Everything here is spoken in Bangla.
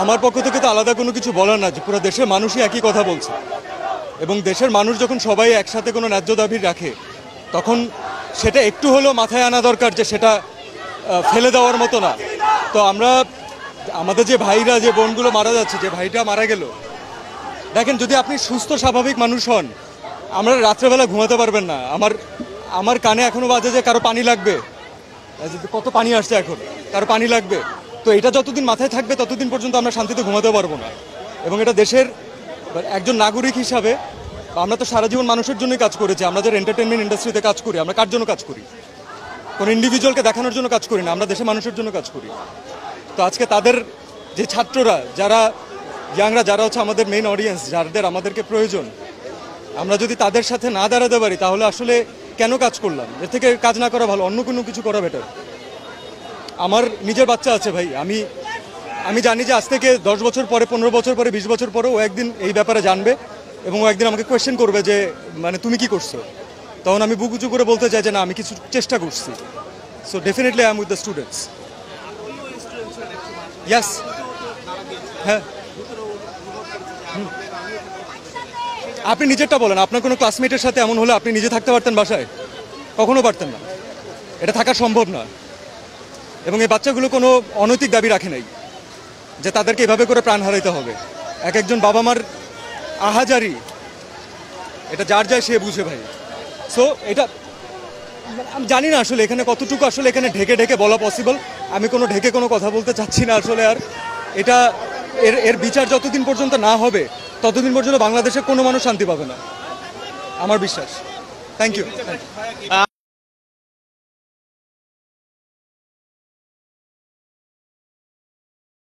আমার পক্ষ থেকে তো আলাদা কোনো কিছু বলার না, যে পুরো দেশের মানুষই একই কথা বলছে, এবং দেশের মানুষ যখন সবাই একসাথে কোনো ন্যায্য দাবি রাখে তখন সেটা একটু হলেও মাথায় আনা দরকার যে সেটা ফেলে দেওয়ার মতো না। তো আমরা আমাদের যে ভাইরা, যে বোনগুলো মারা যাচ্ছে, যে ভাইটা মারা গেল, দেখেন যদি আপনি সুস্থ স্বাভাবিক মানুষ হন, আমরা রাত্রেবেলা ঘুমাতে পারবেন না। আমার কানে এখনো বাজে যে কারো পানি লাগবে, কত পানি আসছে এখন, কারো পানি লাগবে। তো এটা যতদিন মাথায় থাকবে ততদিন পর্যন্ত আমরা শান্তিতে ঘুমাতে পারবো না। এবং এটা দেশের একজন নাগরিক হিসাবে আমরা তো সারা জীবন মানুষের জন্যই কাজ করেছি। আমরা যারা এন্টারটেনমেন্ট ইন্ডাস্ট্রিতে কাজ করি, আমরা কার জন্য কাজ করি? কোনো ইন্ডিভিজুয়ালকে দেখানোর জন্য কাজ করি না, আমরা দেশের মানুষের জন্য কাজ করি। তো আজকে তাদের যে ছাত্ররা, যারা ইয়াংরা, যারা হচ্ছে আমাদের মেইন অডিয়েন্স, যাদের আমাদেরকে প্রয়োজন, আমরা যদি তাদের সাথে না দাঁড়াতে পারি তাহলে আসলে কেন কাজ করলাম? এর থেকে কাজ না করা ভালো, অন্য কোনো কিছু করা বেটার। আমার নিজের বাচ্চা আছে ভাই, আমি জানি যে আজ থেকে 10 বছর পরে, 15 বছর পরে, 20 বছর পরে ও একদিন এই ব্যাপারে জানবে এবং ও একদিন আমাকে কোয়েশ্চেন করবে যে মানে তুমি কি করছো। তখন আমি বুক উঁচু করে বলতে চাই যে না, আমি কিছু চেষ্টা করছি। So definitely I am with the students. Yes, হ্যাঁ। আপনি নিজেরটা বলেন, আপনার কোনো ক্লাসমেটের সাথে এমন হলে আপনি নিজে থাকতে পারতেন বাসায়? কখনো পারতেন না, এটা থাকা সম্ভব না। এবং এই বাচ্চাগুলো কোনো অনৈতিক দাবি রাখে নাই যে তাদেরকে এভাবে করে প্রাণ হারাইতে হবে। এক একজন বাবা মার আহাজারি, এটা যার যায় সে বুঝে ভাই। সো এটা আমি জানি না আসলে এখানে কতটুকু আসলে এখানে ঢেকে ঢেকে বলা পসিবল। আমি কোনো ঢেকে কোনো কথা বলতে চাচ্ছি না আসলে। আর এটা এর বিচার যতদিন পর্যন্ত না হবে ততদিন পর্যন্ত বাংলাদেশে কোনো মানুষ শান্তি পাবে না, আমার বিশ্বাস। Thank you.